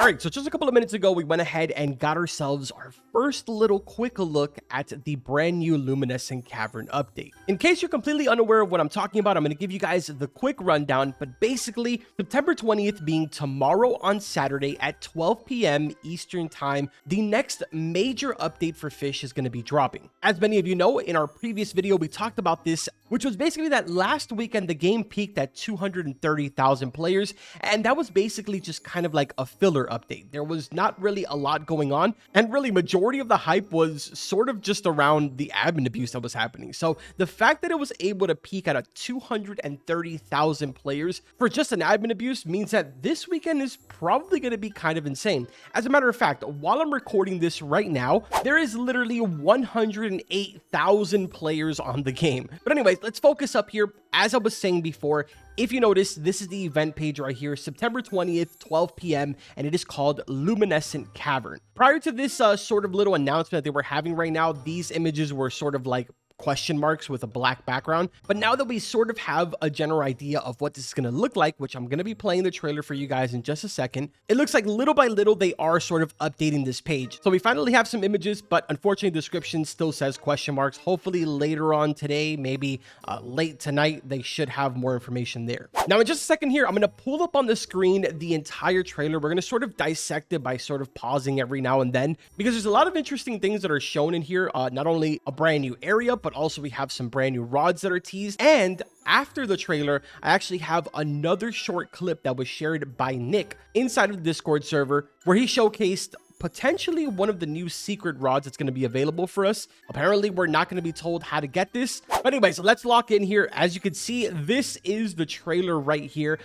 All right, so just a couple of minutes ago, we went ahead and got ourselves our first little quick look at the brand new Luminescent Cavern update. In case you're completely unaware of what I'm talking about, I'm going to give you guys the quick rundown, but basically September 20th being tomorrow on Saturday at 12 p.m. Eastern Time, the next major update for Fisch is going to be dropping. As many of you know, in our previous video, we talked about this, which was basically that last weekend, the game peaked at 230,000 players, and that was basically just kind of like a filler update. There was not really a lot going on, and really majority of the hype was sort of just around the admin abuse that was happening. So the fact that it was able to peak at a 230,000 players for just an admin abuse means that this weekend is probably going to be kind of insane. As a matter of fact, while I'm recording this right now, there is literally 108,000 players on the game. But anyways, let's focus up here. As I was saying before, if you notice, this is the event page right here, September 20th, 12 p.m., and it is called Luminescent Cavern. Prior to this sort of little announcement that they were having right now, these images were sort of like question marks with a black background. But now that we sort of have a general idea of what this is going to look like, which I'm going to be playing the trailer for you guys in just a second, it looks like little by little they are sort of updating this page. So we finally have some images, but unfortunately the description still says question marks. Hopefully later on today, maybe late tonight, they should have more information there. Now in just a second here, I'm going to pull up on the screen the entire trailer. We're going to sort of dissect it by sort of pausing every now and then, because there's a lot of interesting things that are shown in here. Not only a brand new area, but also we have some brand new rods that are teased. And after the trailer, I actually have another short clip that was shared by Nick inside of the Discord server where he showcased potentially one of the new secret rods that's going to be available for us. Apparently, we're not going to be told how to get this. But anyways, let's lock in here. As you can see, this is the trailer right here.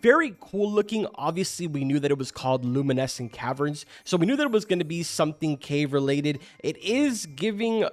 Very cool looking. Obviously, we knew that it was called Luminescent Caverns, so we knew that it was going to be something cave related. It is giving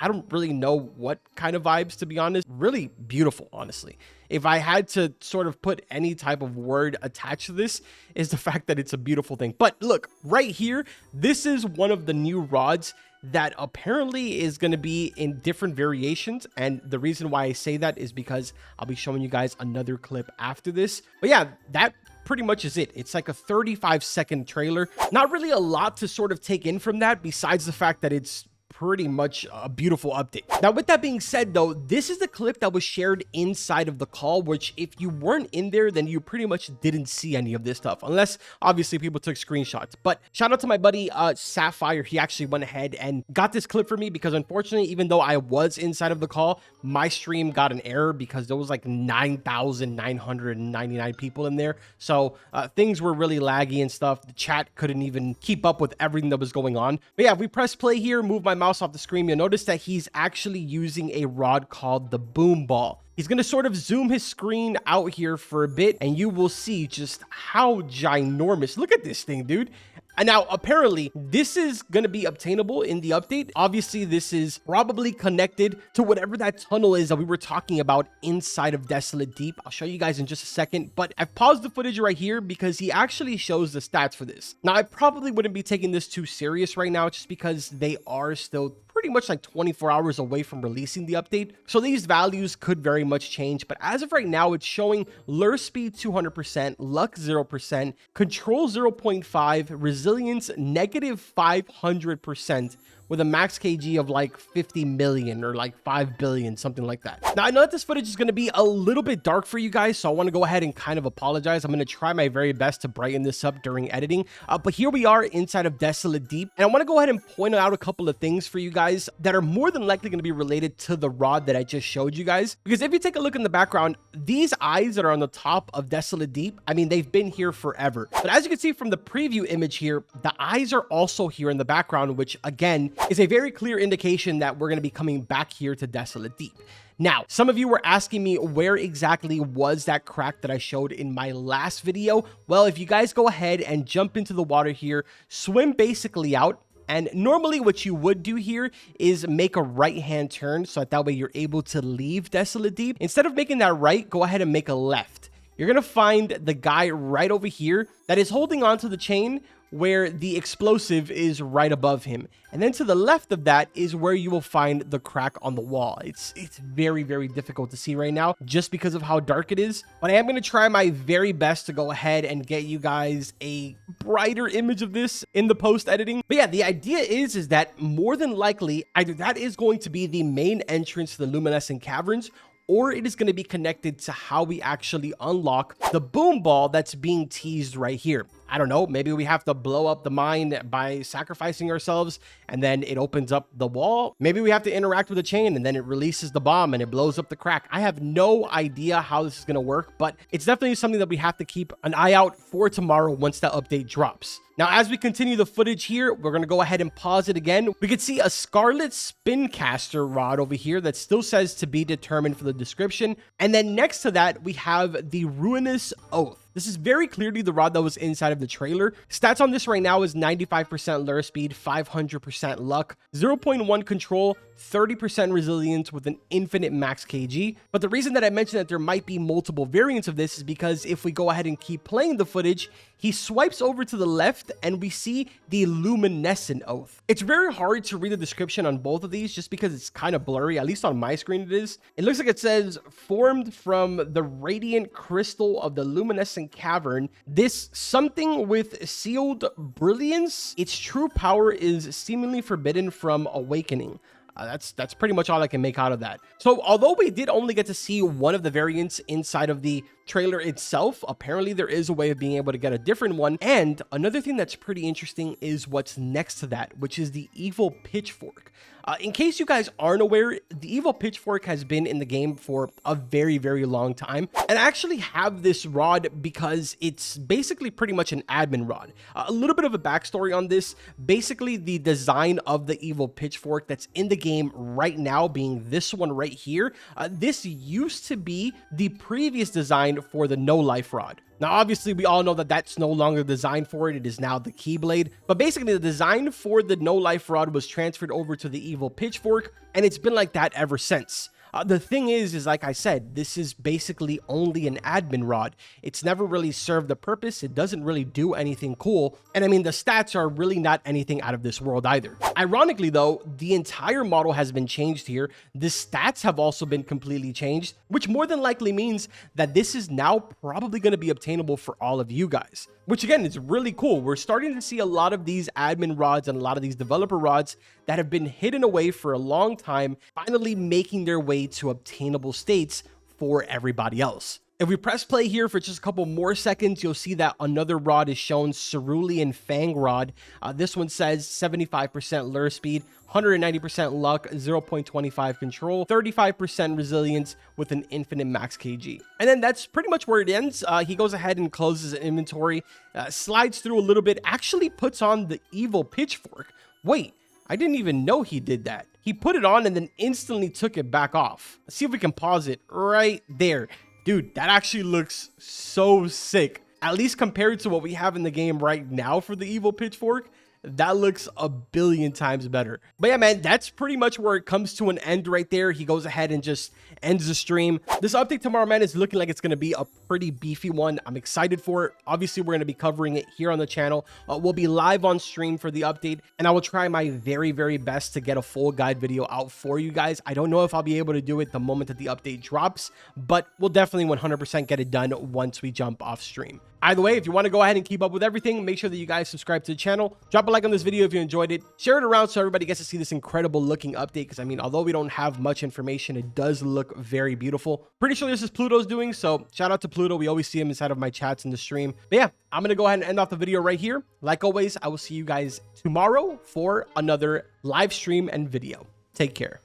I don't really know what kind of vibes, to be honest. Really beautiful, honestly. If I had to sort of put any type of word attached to this, is the fact that it's a beautiful thing. But look, right here, this is one of the new rods that apparently is going to be in different variations. And the reason why I say that is because I'll be showing you guys another clip after this. But yeah, that pretty much is it. It's like a 35-second trailer. Not really a lot to sort of take in from that, besides the fact that it's pretty much a beautiful update. Now, with that being said, though, this is the clip that was shared inside of the call, which if you weren't in there, then you pretty much didn't see any of this stuff, unless obviously people took screenshots. But shout out to my buddy Sapphire. He actually went ahead and got this clip for me, because unfortunately, even though I was inside of the call, my stream got an error because there was like 9,999 people in there. So things were really laggy and stuff. The chat couldn't even keep up with everything that was going on. But yeah, if we press play here, move my mouse off the screen, you'll notice that he's actually using a rod called the boom ball. He's going to sort of zoom his screen out here for a bit, and you will see just how ginormous. Look at this thing, dude. And now, apparently, this is going to be obtainable in the update. Obviously, this is probably connected to whatever that tunnel is that we were talking about inside of Desolate Deep. I'll show you guys in just a second, but I've paused the footage right here because he actually shows the stats for this. Now, I probably wouldn't be taking this too serious right now, just because they are still pretty much like 24 hours away from releasing the update. So these values could very much change, but as of right now, it's showing lure speed 200%, luck 0%, control 0.5, resilience negative 500%, with a max kg of like 50 million or like 5 billion, something like that. Now, I know that this footage is going to be a little bit dark for you guys, so I want to go ahead and kind of apologize. I'm going to try my very best to brighten this up during editing. But here we are inside of Desolate Deep, and I want to go ahead and point out a couple of things for you guys that are more than likely going to be related to the rod that I just showed you guys. Because if you take a look in the background, these eyes that are on the top of Desolate Deep, I mean, they've been here forever. But as you can see from the preview image here, the eyes are also here in the background, which again is a very clear indication that we're going to be coming back here to Desolate Deep. Now, some of you were asking me where exactly was that crack that I showed in my last video. Well, if you guys go ahead and jump into the water here, swim basically out, and normally what you would do here is make a right-hand turn so that way you're able to leave Desolate Deep. Instead of making that right, go ahead and make a left. you're going to find the guy right over here that is holding onto the chain where the explosive is right above him. And then to the left of that is where you will find the crack on the wall. It's very, very difficult to see right now just because of how dark it is. But I am going to try my very best to go ahead and get you guys a brighter image of this in the post editing. But yeah, the idea is that more than likely, either that is going to be the main entrance to the Luminescent Caverns, or it is going to be connected to how we actually unlock the boom ball that's being teased right here. I don't know, maybe we have to blow up the mine by sacrificing ourselves and then it opens up the wall. Maybe we have to interact with the chain and then it releases the bomb and it blows up the crack. I have no idea how this is going to work, but it's definitely something that we have to keep an eye out for tomorrow once that update drops. Now, as we continue the footage here, we're going to go ahead and pause it again. We can see a Scarlet Spincaster rod over here that still says to be determined for the description. And then next to that, we have the Ruinous Oath. This is very clearly the rod that was inside of the trailer. Stats on this right now is 95% lure speed, 500% luck, 0.1 control, 30% resilience with an infinite max kg. But the reason that I mentioned that there might be multiple variants of this is because if we go ahead and keep playing the footage, he swipes over to the left and we see the Luminescent Oath. It's very hard to read the description on both of these just because it's kind of blurry, at least on my screen it is. It looks like it says, formed from the radiant crystal of the Luminescent Cavern, this something with sealed brilliance, its true power is seemingly forbidden from awakening. That's pretty much all I can make out of that. So although we did only get to see one of the variants inside of the trailer itself, apparently there is a way of being able to get a different one. And another thing that's pretty interesting is what's next to that, which is the evil pitchfork. In case you guys aren't aware, the evil pitchfork has been in the game for a very, very long time. And I actually have this rod because it's basically pretty much an admin rod. A little bit of a backstory on this. Basically, the design of the evil pitchfork that's in the game right now being this one right here. This used to be the previous design for the no life rod. Now, obviously, we all know that that's no longer designed for it. It is now the Keyblade. But basically, the design for the no life rod was transferred over to the evil pitchfork, and it's been like that ever since. The thing is like I said, this is basically only an admin rod. It's never really served the purpose. It doesn't really do anything cool. And I mean, the stats are really not anything out of this world either. Ironically though, the entire model has been changed here. The stats have also been completely changed, which more than likely means that this is now probably going to be obtainable for all of you guys. Which again, is really cool. We're starting to see a lot of these admin rods and a lot of these developer rods that have been hidden away for a long time, finally making their way to obtainable states for everybody else. If we press play here for just a couple more seconds, you'll see that another rod is shown, Cerulean Fang Rod. This one says 75% lure speed, 190% luck, 0.25 control, 35% resilience with an infinite max kg. And then that's pretty much where it ends. He goes ahead and closes his inventory, slides through a little bit, actually puts on the evil pitchfork. Wait, I didn't even know he did that. He put it on and then instantly took it back off. Let's see if we can pause it right there. Dude, that actually looks so sick. At least compared to what we have in the game right now for the evil pitchfork, that looks a billion times better. But yeah, man, that's pretty much where it comes to an end right there. He goes ahead and just ends the stream. This update tomorrow, man, is looking like it's going to be a pretty beefy one. I'm excited for it. Obviously, we're going to be covering it here on the channel. We'll be live on stream for the update, and I will try my very, very best to get a full guide video out for you guys. I don't know if I'll be able to do it the moment that the update drops, but we'll definitely 100% get it done once we jump off stream. Either way, if you want to go ahead and keep up with everything, make sure that you guys subscribe to the channel. Drop a like on this video if you enjoyed it. Share it around so everybody gets to see this incredible looking update. Because I mean, although we don't have much information, it does look very beautiful. Pretty sure this is Pluto's doing, so shout out to Pluto. We always see him inside of my chats in the stream. But yeah, I'm going to go ahead and end off the video right here. Like always, I will see you guys tomorrow for another live stream and video. Take care.